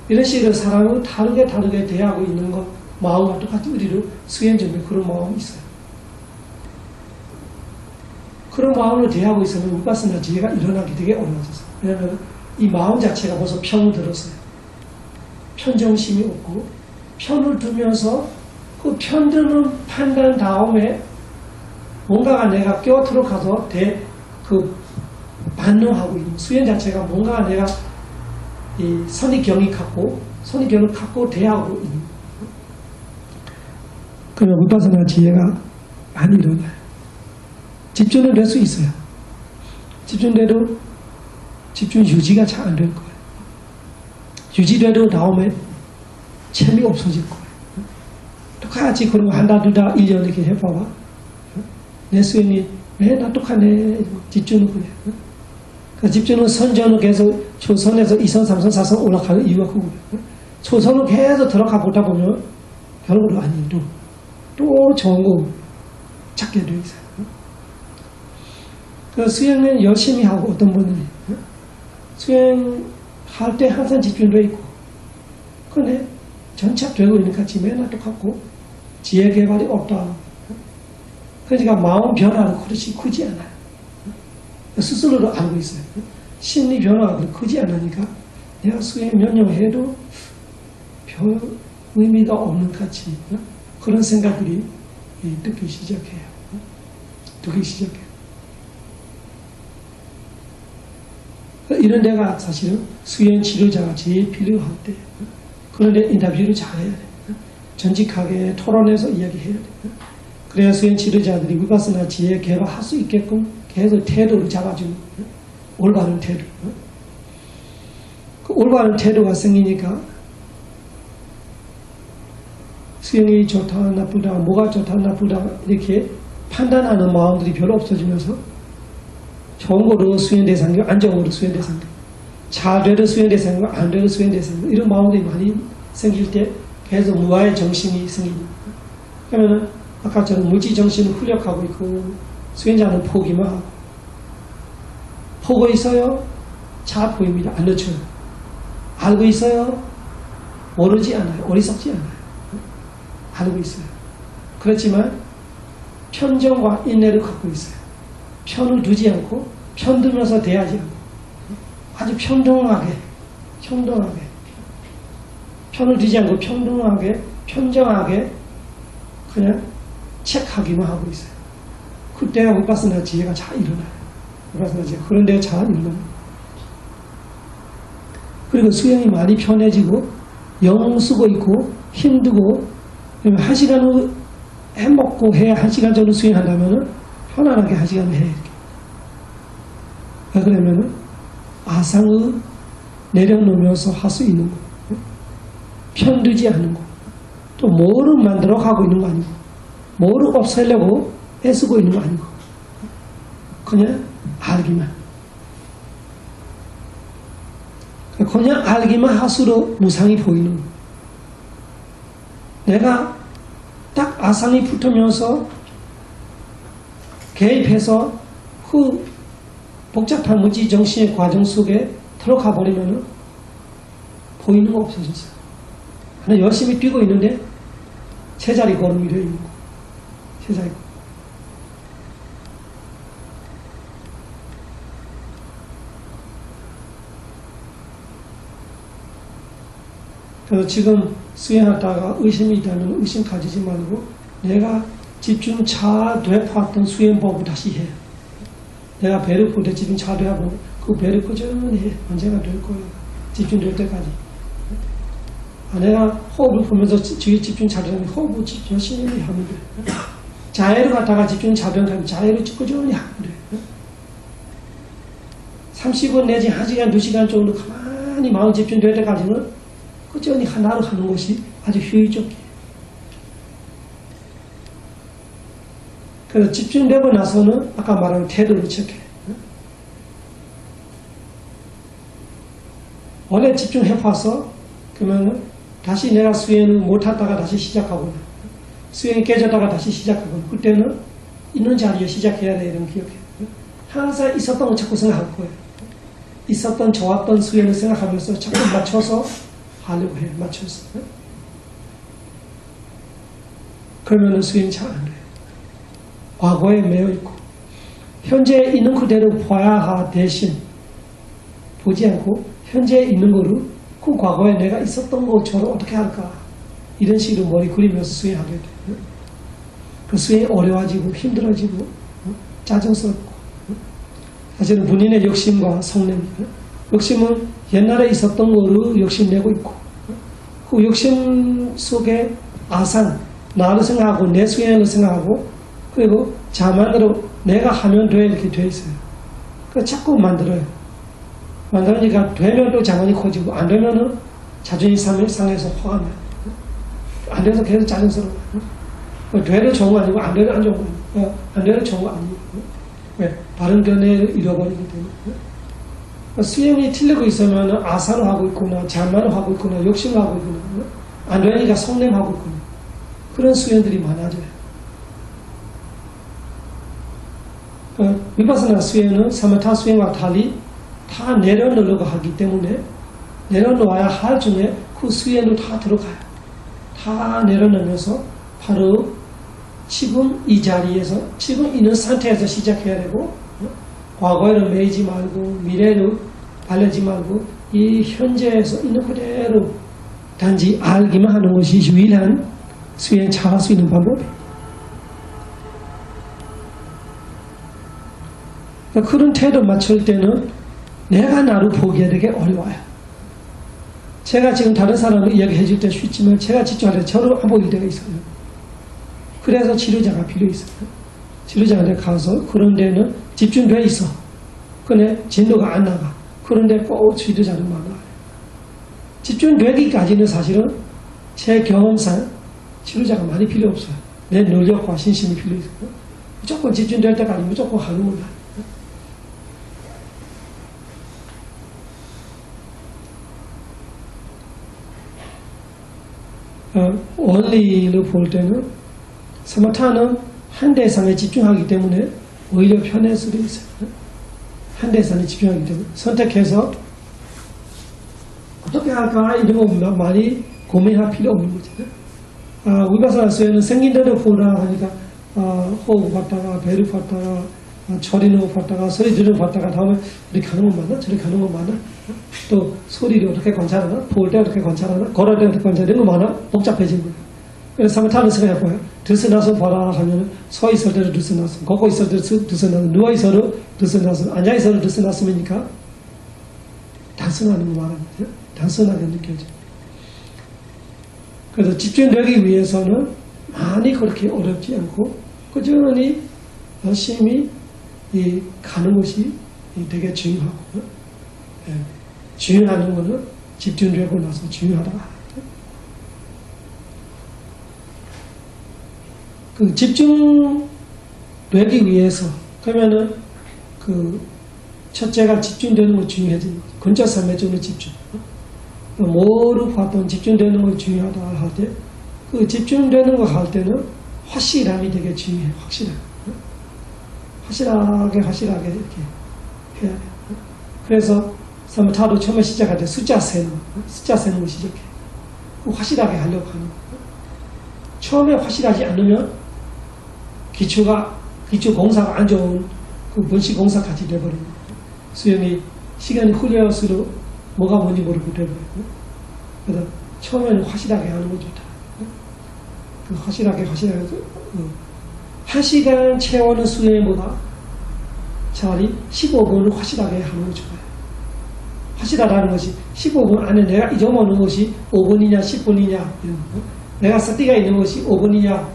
이런 식으로 사람을 다르게 대하고 있는 것 마음과 똑같이 우리도 수행 중에 그런 마음이 있어요. 그런 마음으로 대하고 있으면 위파사나 지혜가 일어나기 되게 어려워졌어요. 왜냐하면 이 마음 자체가 벌써 편을 들었어요. 편정심이 없고 편을 두면서 그 편드는 판단 다음에 뭔가가 내가 껴들어가서 반응하고 있는 수행 자체가 뭔가가 내가 이 선입견을 갖고 대하고 있는 그러면 위파사나 지혜가 많이 일어나요. 집중은 될 수 있어요. 집중돼도 집중 유지가 잘 안 될 거예요. 유지돼도 다음에 재미가 없어질 거예요. 똑같이 그런 거 한다, 두다, 1년 이렇게 해봐봐. 내 수행이 왜 나 똑같네. 집중은 그래. 그 집중은 선전을 계속 초선에서 2선, 3선, 4선 올라가는 이유가 그거예요. 초선을 계속 들어가 보다 보면 결국은 아니도 또 좋은 거 찾게 돼 있어요. 그 수행은 열심히 하고 어떤 분들이 수행할 때 항상 집중되어 있고 근데 전착되고 있는 같이 맨날 똑같고 지혜 개발이 없다. 그러니까 마음 변화는 그렇지 크지 않아요. 스스로도 알고 있어요. 심리 변화가 크지 않으니까 내가 수행 몇 년 해도 별 의미가 없는 같이 그런 생각들이 듣기 시작해요. 듣기 시작해요. 이런 데가 사실은 수행 치료자가 제일 필요할 때 그런데 인터뷰를 잘해야 돼요. 전직하게 토론해서 이야기해야 돼요. 그래야 수행 치료자들이 위파스나 지혜 개발할 수 있게끔 계속 태도를 잡아주는 올바른 태도. 그 올바른 태도가 생기니까 수행이 좋다 나쁘다 뭐가 좋다 나쁘다 이렇게 판단하는 마음들이 별로 없어지면서 좋은 거로 수행 대상이고 안 좋은 거로 수행 대상이고 잘 되는 수행 대상이고 안 되는 수행 대상이고 이런 마음들이 많이 생길 때 계속 무아의 정신이 생깁니다. 그러면 아까처럼 무지 정신을 훈련하고 있고 수행자는 포기만 하고 보고 있어요. 잘 보입니다. 안 놓쳐요. 알고 있어요. 모르지 않아요. 어리석지 않아요. 알고 있어요. 그렇지만 편정과 인내를 갖고 있어요. 편을 두지 않고 편들면서 대하지 않고 아주 평등하게 편을 두지 않고 평등하게 편정하게 그냥 체크하기만 하고 있어요. 그때가 위파스나 지혜가 잘 일어나요. 위파스나 지혜 그런 데가 잘 일어나요. 그리고 수행이 많이 편해지고 영 쓰고 있고 힘들고 한 시간을 해먹고 해야 한 시간 정도 수행한다면 편안하게 한 시간을 해야 이렇게. 그러면 아상을 내려놓으면서 할 수 있는 거. 편들지 않는 거. 또 뭐를 만들어 가고 있는 거 아니고 뭐를 없애려고 애쓰고 있는 거 아니고 그냥 알기만. 그냥 알기만 할수록 무상이 보이는 거. 내가 딱 아상이 붙으면서 개입해서 그 복잡한 무지 정신의 과정 속에 들어가 버리면 보이는 거 없어졌어요. 그냥 열심히 뛰고 있는데 제자리 걸음이 되어 있는 거. 제자리 걸음. 그래서 지금 수행하다가 의심이 있다면 의심 가지지 말고 내가 집중 잘 되었던 수행법을 다시 해. 내가 배를 고대 집중 잘 되어보고 그 배를 꾸준히 해. 언제가 될 거야. 집중될 때까지. 내가 호흡을 보면서 주의 집중 잘 되면 호흡을 열심히 하면 돼. 자해를 갖다가 집중 잘 되면 자해를 꾸준히 하면 돼. 30분 내지 1시간, 2시간 정도 가만히 마음 집중될 때까지는 꾸준히 하나로 하는 것이 아주 효율적이에요. 그래서 집중되고 나서는 아까 말한 태도를 체크해. 원래 집중해봐서 그러면 다시 내가 수행을 못하다가 다시 시작하거나 수행이 깨졌다가 다시 시작하거나 그때는 있는 자리에 시작해야 돼. 이런 기억해. 항상 있었던 거 자꾸 생각할 거예요. 있었던 좋았던 수행을 생각하면서 자꾸 맞춰서 하려고 해요. 맞춰서. 그러면 수행이 잘 안 돼요. 과거에 매여 있고 현재에 있는 그대로 봐야 하 대신 보지 않고 현재에 있는 거를 그 과거에 내가 있었던 것처럼 어떻게 할까 이런 식으로 머리 그리면서 수행하게 돼요. 그 수행이 어려워지고 힘들어지고 짜증스럽고 사실은 본인의 욕심과 성냄 욕심은 옛날에 있었던 거를 욕심내고 있고 그 욕심 속에 아상 나를 생각하고 내 수행을 생각하고 그리고 자만으로 내가 하면 돼 이렇게 돼 있어요. 그 자꾸 만들어요. 만들으니까 되면 또 자만이 커지고 안 되면은 자존심 상해서 화가 나요. 안 돼서 계속 짜증스러워. 되려 좋은 거 아니고 안 되려 안 좋은 거 아니고 안 되려 좋은 거 아니고 왜? 바른 견해를 잃어버리기 때문에 수행이 틀리고 있으면 아사로 하고 있구나 자만을 하고 있구나 욕심을 하고 있구나 안 되니까 성냄하고 있구나 그런 수행들이 많아져요. 위파스나 수행은 사마타 수행과 달리 다 내려놓으려고 하기 때문에 내려놓아야 할 중에 그 수행도 다 들어가요. 다 내려놓으면서 바로 지금 이 자리에서 지금 있는 상태에서 시작해야 되고 과거에는 매이지 말고 미래로 알려지 말고 이 현재에서 있는 그대로 단지 알기만 하는 것이 유일한 수행 잘할 수 있는 방법이에요. 그런 태도 맞출 때는 내가 나를 보기에 되게 어려워요. 제가 지금 다른 사람을 이야기해 줄 때 쉽지만 제가 직접 할 때 저를 안 보일 때가 있어요. 그래서 치료자가 필요 있어요. 치료자한테 가서 그런 데는 집중돼 있어. 근데 진도가 안 나가. 그런데 꼭 치료자는 많아요. 집중되기까지는 사실은 제 경험상 치료자가 많이 필요 없어요. 내 노력과 신심이 필요 있어요. 무조건 집중될 때까지 무조건 하는 거다. 원리를 볼 때는 사마타는 한 대상에 집중하기 때문에 오히려 편할 수도 있어요. 한 대상에 집중하기 때문에 선택해서 어떻게 할까 이런 거 많이 고민할 필요 없는 거잖아요. 위파사나 수행은 생긴 대로 보라 하니까 호흡 봤다가 배를 봤다가 처리는 거 봤다가 소리 들은 거 봤다가 다음에 이렇게 하는 거 맞나? 저렇게 하는 거 맞나? 또 소리를 어떻게 관찰하나? 볼 때 어떻게 관찰하나? 걸을 때 어떻게 관찰하나? 이런 거 많아? 복잡해진 거예요. 그래서 사마타는 생각해봐요. 들쓰나서 봐라 하면 서 있을 때도 들쓰나서, 걷고 있을 때도 들쓰나서, 누워 있어도 들쓰나서, 앉아 있어도 들쓰나서니까 단순하는 거 말하는 거예요. 단순하게 느껴져요. 그래서 집중되기 위해서는 많이 그렇게 어렵지 않고 꾸준히 열심히 가는 것이 되게 중요하고 중요한 거는 집중되고 나서 중요하다. 그 집중되기 위해서 그러면은 그 첫째가 집중되는 거 중요해지는 거죠. 근처삼매적으로 집중. 뭐를 봤던 집중되는 거 중요하다 할 때 그 집중되는 거 할 때는 확실함이 되게 중요해요. 확실하게 이렇게 해야 돼요. 그래서 사마타도 처음에 시작할 때 숫자 세는 거 시작해. 확실하게 하려고 하는 거예요. 처음에 확실하지 않으면 기초 공사가 안 좋은 그 번식 공사 같이 돼버리는 거예요. 수행이 시간이 흘려갈수록 뭐가 뭔지 모르고 돼버리고. 그래서 처음에는 확실하게 하는 거 좋다. 그 확실하게 1시간 채우는 수행보다 차라리 15분을 확실하게 하는 게 좋아요. 확실하다는 것이 15분 안에 내가 잊어먹는 것이 5분이냐 10분이냐 이런 거. 내가 서티가 있는 것이 5분이냐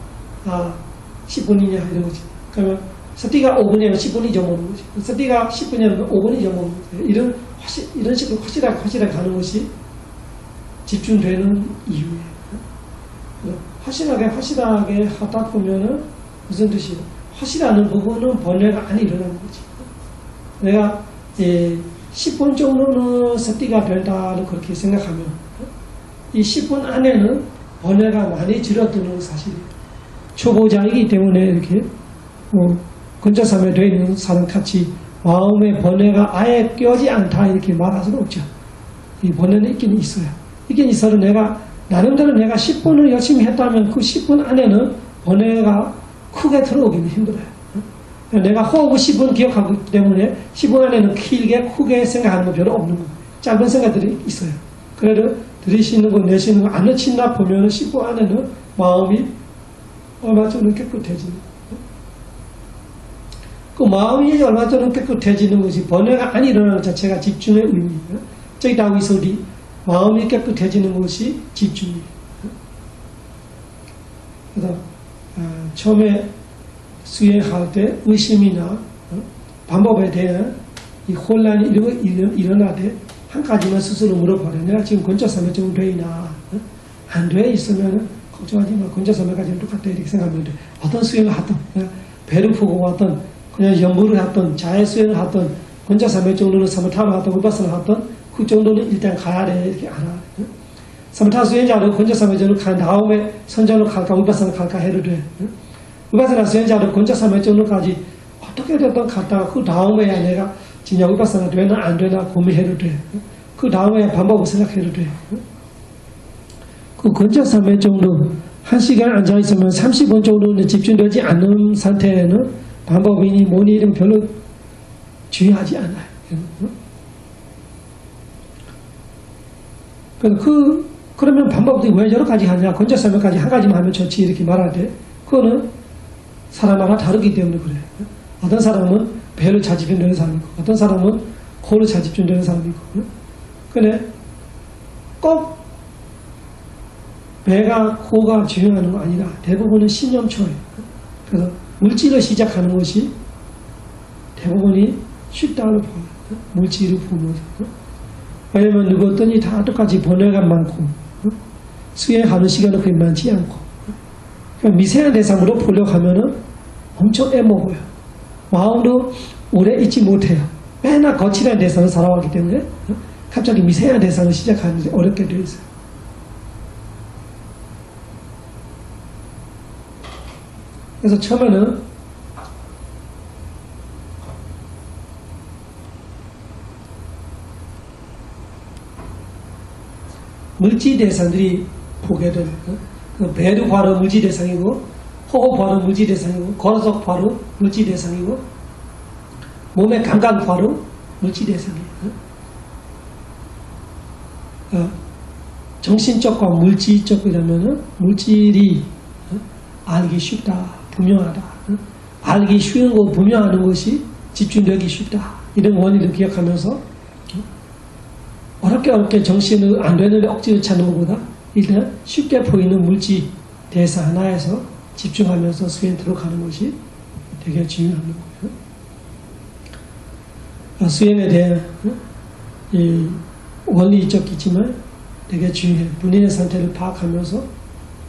10분이냐 이런 거지. 그러면 서티가 5분이면 10분 잊어먹는 거지. 서티가 10분이면 5분 잊어먹는 거지. 이런 식으로 확실하게 가는 것이 집중되는 이유예요. 확실하게 하다 보면은 무슨 뜻이에요? 확실하는 부분은 번뇌가 안 일어나는 거지. 내가 10분 정도는 서티가 된다는 그렇게 생각하면 이 10분 안에는 번뇌가 많이 줄어드는 사실이에요. 초보자이기 때문에 이렇게 근처삼에 되어 있는 사람 같이 마음의 번뇌가 아예 껴지 않다 이렇게 말할 수는 없죠. 이 번뇌는 있긴 있어요. 있긴 있어도 나름대로 내가 10분을 열심히 했다면 그 10분 안에는 번뇌가 크게 들어오기는 힘들어요. 내가 호흡을 10분 기억하기 때문에 10분 안에는 크게 생각하는 거 별로 없는 거예요. 짧은 생각들이 있어요. 그래도 들이쉬는 거 내쉬는 거 안 놓친다 보면 10분 안에는 마음이 얼마 전에 깨끗해지는 거예요. 그 마음이 얼마 전에 깨끗해지는 것이 번뇌가 안 일어나는 것 자체가 집중의 의미예요. 저기다고 소리 마음이 깨끗해지는 것이 집중이에요. 그래서 처음에 수행할 때 의심이나 방법에 대한 이 혼란이 일어날 때 한 가지만 스스로 물어봐요. 내가 지금 근처삼매 정도 돼 있나? 안 돼 있으면 걱정하지 마. 근처삼매까지는 똑같아 이렇게 생각하면 돼. 어떤 수행을 하든 배를 푸고 하든 그냥 연구를 하든 자해 수행을 하든 근처삼매 정도는 사마타를 하든 위파사나를 하든 그 정도는 일단 가야 돼 이렇게 알아. 사마타 수행자는 근처삼매 정도 간 다음에 선전을 갈까 위파사나 갈까 해도 돼. 위파사나 수행자는 근처삼매 정도까지 어떻게 됐든 갔다가 그 다음에야 내가 진짜 위파사나 되나 안 되나 고민해도 돼. 그 다음에 방법을 생각해도 돼. 그 근처삼매 정도 1시간 앉아있으면 30분 정도는 집중되지 않는 상태에는 방법이니 뭐니 이런 별로 중요하지 않아요. 그러면 방법들이 왜 여러 가지 하냐, 건져설명까지 한 가지만 하면 좋지 이렇게 말할 때 그거는 사람마다 다르기 때문에 그래요. 어떤 사람은 배를 잘 집중되는 사람이 있고 어떤 사람은 코를 잘 집중되는 사람이 있고 근데 꼭 배가 코가 중요한 거 아니라 대부분은 신념초예요. 그래서 물질을 시작하는 것이 대부분이 쉽다고 봐요. 물질을 보면서. 왜냐면 누구든지 다 똑같이 번뇌가 많고 수행하는 시간은 그렇게 많지 않고 그러니까 미세한 대상으로 보려고 하면은 엄청 애먹어요. 마음도 오래 있지 못해요. 맨날 거칠한 대상을 살아왔기 때문에 갑자기 미세한 대상을 시작하는데 어렵게 되어 있어요. 그래서 처음에는 물질 대상들이 보게 되는 배도 바로 물질 대상이고 호흡 바로 물질 대상이고 걸어서 바로 물질 대상이고 몸의 감각 바로 물질 대상이에요. 정신적과 물질적이라면은 물질이 알기 쉽다, 분명하다. 알기 쉬운 거 분명하는 것이 집중되기 쉽다. 이런 원리를 기억하면서 어렵게 정신을 안 되는데 억지로 찾는 것보다 일단 쉽게 보이는 물질 대사 하나에서 집중하면서 수행 들어가는 것이 되게 중요한 거예요. 수행에 대한 이 원리적이지만 되게 중요해요. 본인의 상태를 파악하면서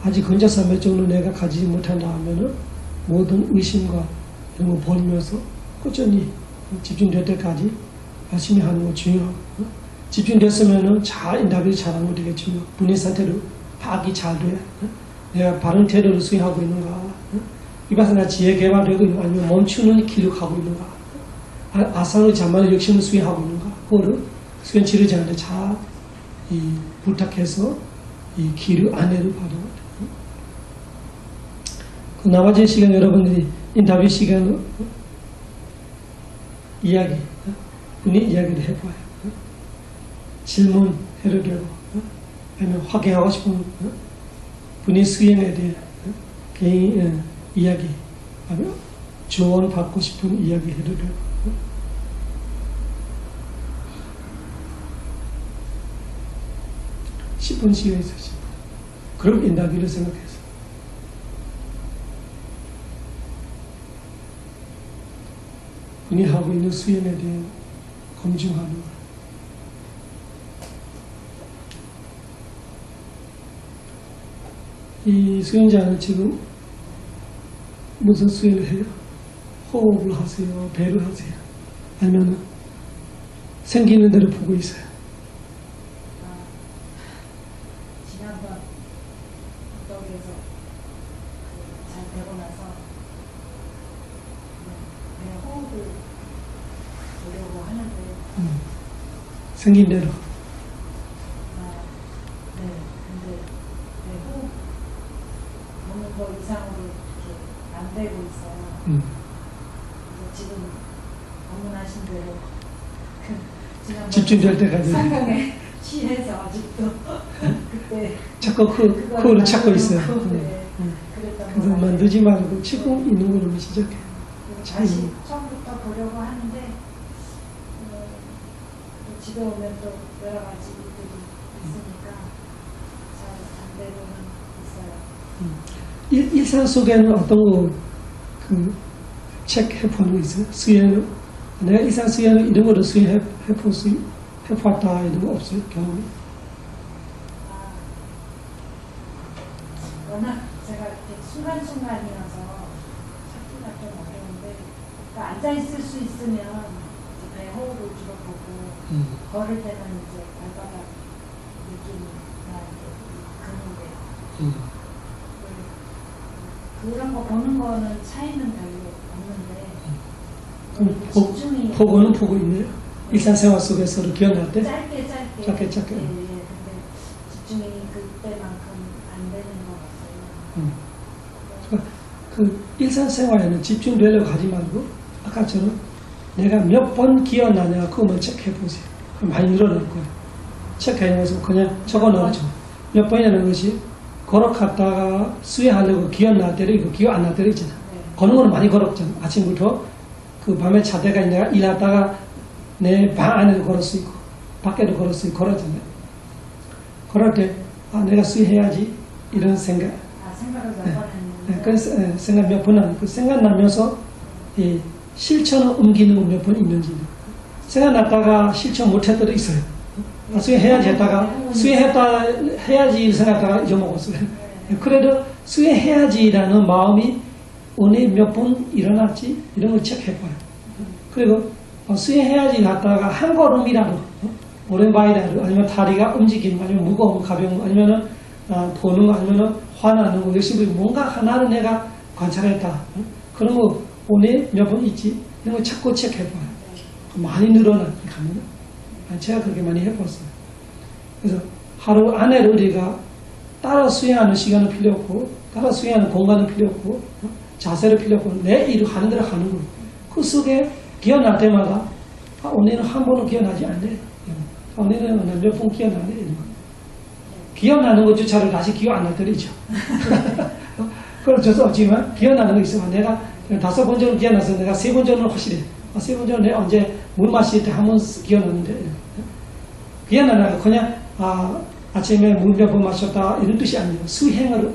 아직 근자삼昧 정도 내가 가지지 못한다 하면은 모든 의심과 이런 거 버리면서 꾸준히 집중될 때까지 열심히 하는 거 중요하고 집중됐으면은 잘 인터뷰를 잘하는 거 되게 중요하고 본인 상태를 파악이 잘 돼야 내가 바른 태도를 수행하고 있는가 위파사나 지혜 개발되고 있는가 아니면 멈추는 길을 가고 있는가 아상의 잠만의 역심을 수행하고 있는가 그거를 수행 지르지않는데 잘 부탁해서 이 길을 안내를 받아야 돼요. 그 나머지 시간 여러분들이 인터뷰 시간을 이야기 본인 이야기를 해봐요. 질문해도 되고 아니면 확인하고 싶은 본인 수행에 대해 개인 이야기 아니면 조언 받고 싶은 이야기 해도 되고 10분 시간 있으시죠. 그럼 인터뷰를 생각해서 본인이 하고 있는 수행에 대해 검증하는 것. 이 수행자는 지금 무슨 수행을 해요? 호흡을 하세요? 배를 하세요? 아니면 생기는 대로 보고 있어요? 지난번 여기에서 잘 되고 나서 내 호흡을 보려고 하는데 생긴 대로 거 이상으로 이렇게 안 되고 있어요. 그래서 지금 방문하신 대로 집중될 때까지 상강에 취해서 아직도 그때 자꾸 그거를 찾고 있어요. 네. 그래서 만들지 말고 치고 있는 걸로 시작해. 다시 처음부터 보려고 하는데 또 집에 오면 또 여러 가지 일들이 있으니까 잘 안 되고는 있어요. 일상 속에는 어떤 거, 체크해보는 거 있어요? 수행을, 내가 일상 수행을 이런 거를 해봤다, 이런 거 없어요? 경험이? 워낙 제가 이렇게 순간순간이어서 찾기가 좀 어려운데, 그러니까 앉아있을 수 있으면 배 호흡을 줄여보고, 걸을 때는 이제 발바닥 느낌이나 근육에. 그런 거 보는 거는 차이는 별로 없는데 집중이 보고는 보고 있네요. 일상생활 속에서도 기억날 때? 짧게 짧게 예, 근데 집중이 그때만큼 안 되는 것 같아요. 그 일상생활에는 집중되려고 하지 말고 아까처럼 내가 몇 번 기억나냐 그거만 체크해 보세요. 그럼 많이 늘어날 거예요. 체크해서 그냥 적어놓죠. 몇 번이라는 것이 걸어갔다가 수행하려고 기억날 때도 있고 기억 안 날 때도 있잖아. 걷는 거는 많이 걸었잖아. 아침부터 그 밤에 자다가 내가 일하다가 내 방 안에도 걸을 수 있고 밖에도 걸을 수 있고 걸었잖아요. 걸을 때 내가 수행해야지 이런 생각. 생각을 몇 번 했는데. 그래서 생각 몇 번 하는 그 생각나면서 실천을 옮기는 거 몇 번 있는지 생각났다가 실천 못할 때도 있어요. 수행해야지 했다가 수행했다 해야지 생각하다가 잊어먹었어요. 그래도 수행해야지라는 마음이 오늘 몇 번 일어났지 이런 걸 체크해봐요. 그리고 수행해야지 갔다가 한 걸음이라도 오랜만이라도 아니면 다리가 움직임 아니면 무거움 가벼움 아니면은 보는 거 아니면은 화나는 거 열심히 뭔가 하나를 내가 관찰했다. 그런 거 오늘 몇 번 있지 이런 거 자꾸 체크해봐요. 많이 늘어나게 가면은 제가 그렇게 많이 해봤어요. 그래서 하루 안에 우리가 따라 수행하는 시간은 필요 없고 따라 수행하는 공간은 필요 없고 자세를 필요 없고 내 일을 하는 대로 하는 거예요. 그 속에 기억날 때마다 오늘은 한 번은 기억나지 않네. 오늘은 몇 번 기억나네. 이런 거. 기억나는 것조차도 다시 기억 안 날 때도 있죠. 그건 어쩔 수 없지만 기억나는 거 있으면 내가 5번 정도 기억나서 내가 3번 정도는 확실해. 3번 정도 내가 언제 물 마실 때 한 번 기억나는데 기억나는 거 그냥 아침에 물 몇 번 마셨다 이런 뜻이 아니에요. 수행을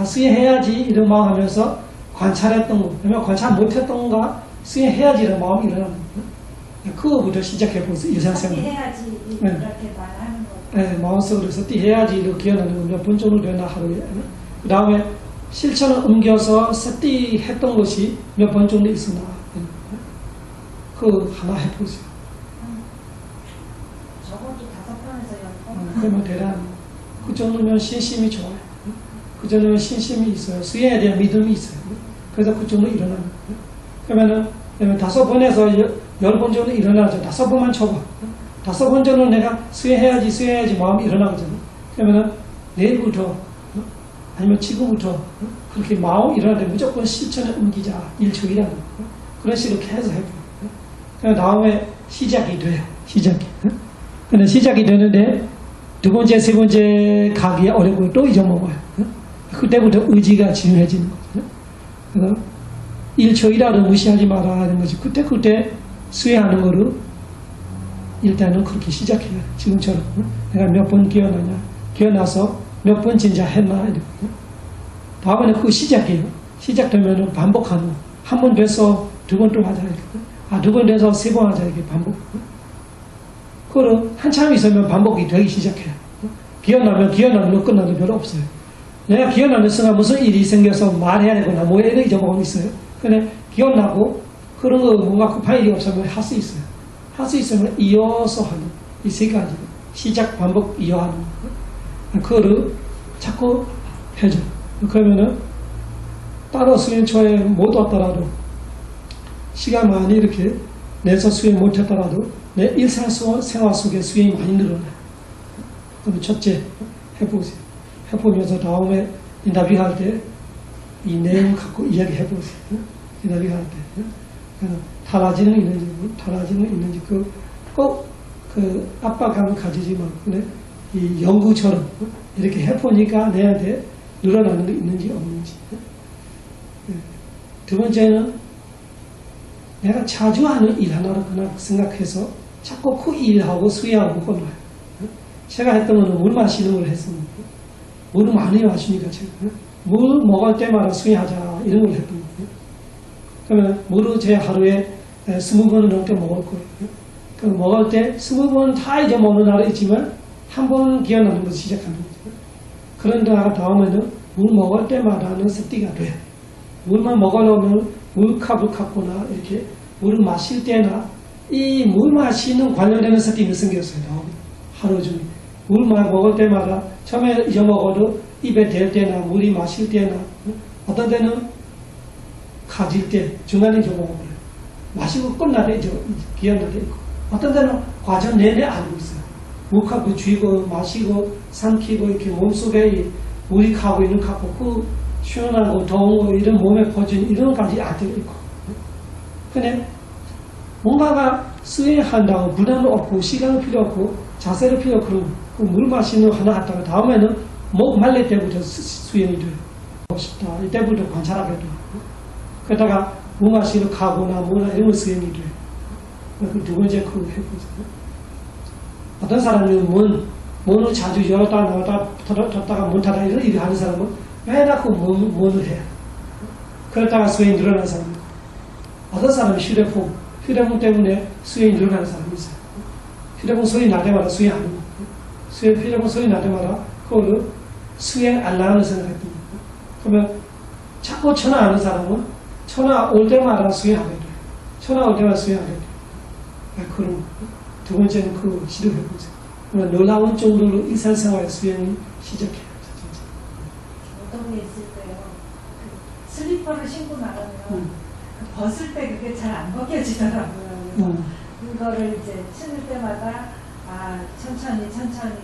수행해야지 이런 마음 하면서 관찰했던 거 아니면 관찰 못했던가 수행해야지 이런 마음이 일어나는 거예요. 그거부터 시작해보세요. 일상생활. 해야지 이렇게 말하는 거. 네, 마음속으로 서띠 해야지 이렇게 기억나는 거 몇 번 정도 되나 하루에. 그 다음에 실천을 옮겨서 서띠 했던 것이 몇 번 정도 있으나 그 하나 해보세요. 적어도 5번에서 10번. 그러면 대단. 그 정도면 신심이 좋아요. 그 정도면 신심이 있어요. 수행에 대한 믿음이 있어요. 그래서 그 정도 일어나는 거예요. 그러면은 5번에서 10번 정도 일어나죠. 5번만 쳐봐. 5번 정도 내가 수행해야지 마음이 일어나거든요. 그러면은 내일부터 아니면 지금부터 그렇게 마음이 일어날 때 무조건 실천에 옮기자. 일초이라는 거. 그런 식으로 계속 해봐요. 그 다음에 시작이 돼요. 시작이. 근데 시작이 되는데 두 번째, 세 번째 가기 어렵고 또 잊어먹어요. 그때부터 의지가 중요해지는 거죠. 그래서 1초이라도 무시하지 마라 하는 거지. 그때 수행하는 거를 일단은 그렇게 시작해요. 지금처럼. 내가 몇 번 기억나냐. 기억나서 몇 번 진짜 했나. 이렇게. 다음에는 그거 시작해요. 시작되면 반복하는 거. 한 번 돼서 2번 또 하자. 이렇게. 2번 돼서 3번 하자. 이렇게 반복. 그거를 한참 있으면 반복이 되기 시작해요. 기억나면 끝나도 별로 없어요. 내가 기억나는 순간 무슨 일이 생겨서 말해야 되거나 뭐 이런 잊어먹으면 있어요. 근데 기억나고 그런 거 뭔가 급한 일이 없으면 할 수 있어요. 할 수 있으면 이어서 하는 이 3가지 시작 반복 이어하는 거. 그거를 자꾸 해줘. 그러면은 따로 수행처에 못 왔더라도 시간 많이 이렇게 내서 수행 못했더라도 내 일상생활 속에 수행이 많이 늘어나요. 그럼 첫째 해보세요. 해보면서 다음에 인터뷰할 때 이 내용 갖고 이야기해보세요. 인터뷰할 때 달라지는 게 있는지 꼭 그 압박감을 가지지 말고 이 연구처럼 이렇게 해보니까 내한테 늘어나는 게 있는지 없는지. 두 번째는 내가 자주 하는 일 하나로 그냥 생각해서 자꾸 그 일하고 수행하고 끊어요. 제가 했던 거는 물 마시는 걸 했습니다. 물을 많이 마시니까 제가 물 먹을 때마다 수행하자 이런 걸 했던 거예요. 그러면 물을 제 하루에 20번을 넘게 먹을 거예요. 그럼 먹을 때 20번 다 잊어먹는 날이 있지만 한 번 기억나는 것을 시작하는 거죠. 그런데 다음에는 물 먹을 때마다는 습득가 돼요. 물만 먹으려면 물컵을 갖거나 이렇게 물을 마실 때나 이 물 마시는 관련되는 습득이 생겼어요. 하루 중에. 물만 먹을 때마다 처음에 잊어먹어도 입에 댈 때나 물이 마실 때나 어떤 때는 가질 때 중간에 잊어먹어버려요. 마시고 끝날 때 기억날 때 있고 어떤 때는 과정 내내 알고 있어요. 물컵을 쥐고 마시고 삼키고 이렇게 몸속에 물이 가고 있는 거 같고 그 시원하고 더운 거 이런 몸에 퍼진 이런 가지 안 들어있고. 근데 뭔가가 수행한다고 부담도 없고 시간도 필요 없고 자세도 필요 없고 물 마시는 거 하나 갔다가 다음에는 목 말릴 때부터 수행이 돼요. 싶다. 이때부터 관찰하게 돼요. 그러다가 물 마시러 가거나 뭐나 이런 거 수행이 돼요. 그 두 번째 그거 해보세요. 어떤 사람은 문을 자주 열었다 나왔다 닫다가 문 닫아 이런 일을 하는 사람은 왜 자꾸 문을 해요. 그러다가 수행이 늘어나는 사람은 어떤 사람은 휴대폰 때문에 수행이 늘어나는 사람이 있어요. 휴대폰 소리 날 때마다 수행하는 거예요. 휴대폰 소리 날 때마다 그거를 수행 알람을 생각했던 거예요. 그러면 자꾸 전화하는 사람은 전화 올 때마다 수행하게 돼요. 전화 올 때마다 수행하게 돼요. 그럼 두 번째는 그거 시도해보세요. 그러면 놀라운 정도로 일상생활 수행이 시작해요. 어떤 게 있을 때요. 그 슬리퍼를 신고 나가면 벗을 때 그게 잘 안 벗겨지더라고요. 그래서 그거를 이제 신을 때마다 천천히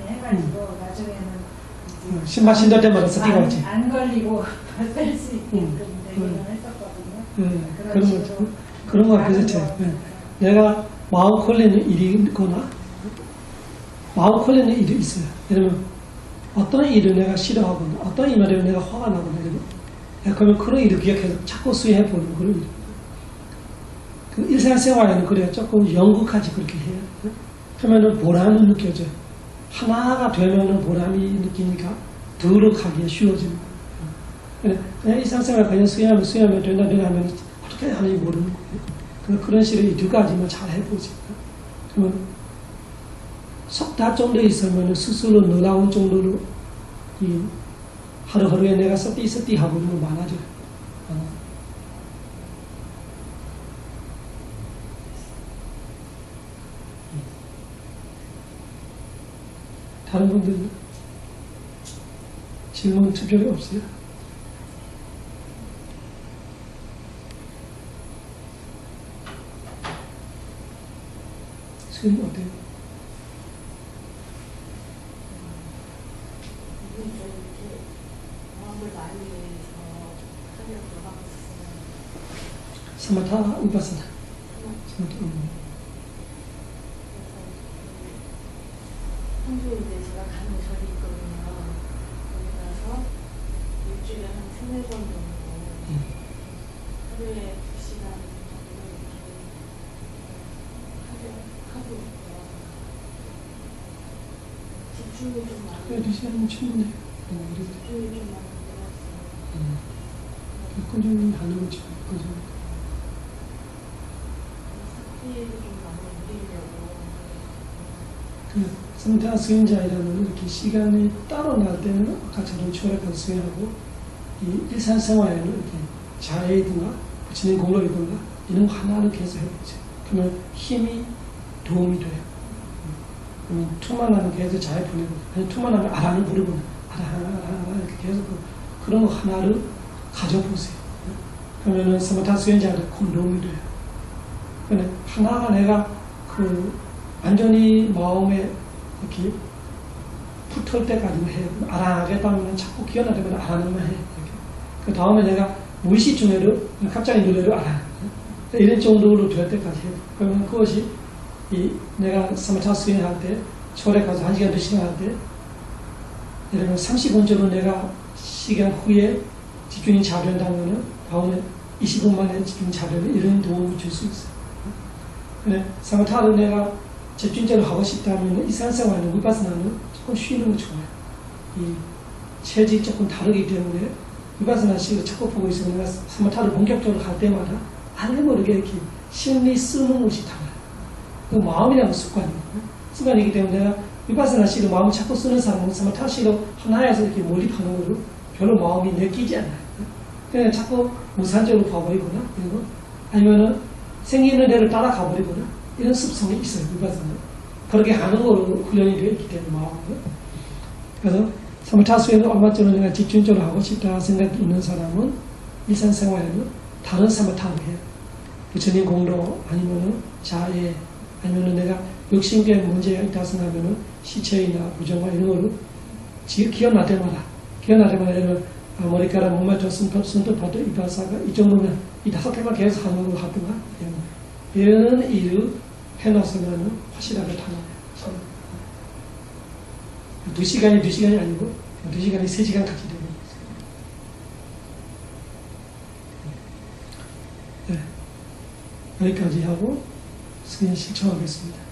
해가지고 나중에는 신발 신을 때마다 스티가 있지. 안 걸리고 뺄 수 있게끔 대기를 했었거든요. 그런 거 비슷해. 내가 마음 걸리는 일이 있거나 마음 걸리는 일이 있어요. 예를 들면 어떤 일을 내가 싫어하거나 어떤 일을 내가 화가 나거나 그러면 그런 일을 기억해서 자꾸 수행해보는 그런 일. 그 일상생활에는 그래요. 조금 연극하지 그렇게 해요. 그러면은 보람은 느껴져요. 하나가 되면은 보람이 느끼니까 더럽하기에 쉬워지는 거예요. 그냥 일상생활 그냥 수행하면 된다 하면 어떻게 하는지 모르는 거예요. 그런 식으로 이 두 가지만 잘 해보지. 그러면 석 달 정도 있으면 스스로 놀라운 정도로 이 하루하루에 내가 서띠 하고 있는 거 많아져요. 다른 분들은 질문 특별히 없어요? 수행 어때요? 사마타 우파사나. 평소에 이제 제가 가는 절이 있거든요. 거기 가서 일주일에 한 3-4번 정도 하루에 2시간 정도 이렇게 하고 있고요. 집중이 좀 많이 그래, 2시간이면 충분해. 집중이 좀 많이 늘었어요. 꾸준히 하는 거죠. 사티를 좀 많이 늘리려고. 성타 수행자이라는 이렇게 시간이 따로 날 때는 아까처럼 초락한 수행하고 이 일상생활에는 이렇게 자해든가 부처님 공로이든가 이런 거 하나를 계속 해보세요. 그러면 힘이 도움이 돼요. 그러면 투만하면 계속 자해 보내고 아니 투만하면 아라는 부르고 아라 이렇게 계속 그런 거 하나를 가져보세요. 그러면은 스마타 수행자한테 큰 도움이 돼요. 근데 하나가 내가 완전히 마음에 이렇게 붙을 때까지만 해요. 알아하겠다면 자꾸 기억나되면 알아는만 해. 이렇게. 그 다음에 내가 무의식 중에도 갑자기 노래를 알아. 이런 정도로 될 때까지 해요. 그러면 그것이 내가 사마타 수행할 때, 초래 가서 1시간, 2시간 할 때, 예를 들면 30분째로 내가 시간 후에 집중이 잘 된다면 다음에 20분 만에 집중이 잘 되면 이런 도움을 줄 수 있어요. 근데 사마타를 내가 집중적으로 하고 싶다면 일상생활은 위파스나는 조금 쉬는 거 좋아요. 이 체질이 조금 다르기 때문에 위파스나 식으로 자꾸 보고 있으면 내가 사마타를 본격적으로 할 때마다 알게 모르게 이렇게 심리 쓰는 것이 달라요. 그 마음이라는 습관이에요. 습관이기 때문에 내가 위파스나 식으로 마음을 자꾸 쓰는 사람은 사마타 식으로 하나에서 이렇게 몰입하는 거로 별로 마음이 느끼지 않아요. 그냥 자꾸 무산적으로 봐버리거나 이런 거 아니면은 생기는 대로 따라가 버리거나 이런 습성이 있어요. 위파스나. 그렇게 하는 거로 훈련이 되어 있기 때문에 마음은. 그래서 사마타 수행을 얼마 전에 내가 집중적으로 하고 싶다 생각이 있는 사람은 일상생활에는 다른 사마타를 해요. 부처님 공로 아니면은 자해 아니면은 내가 욕심된 문제가 있다 생각하면은 시체이나 부정화 이런 거를 기억날 때마다 예를 들면 아메리카랑 목마쳐 선택받도 이 박사가 이 정도면 이 5개만 계속 하는 거 같더라. 이런 이유 해놨으면 확실하게 타나요. 2시간이 2시간이 아니고 2시간이 3시간까지 되는 거예요. 네. 여기까지 하고 스크린 신청하겠습니다.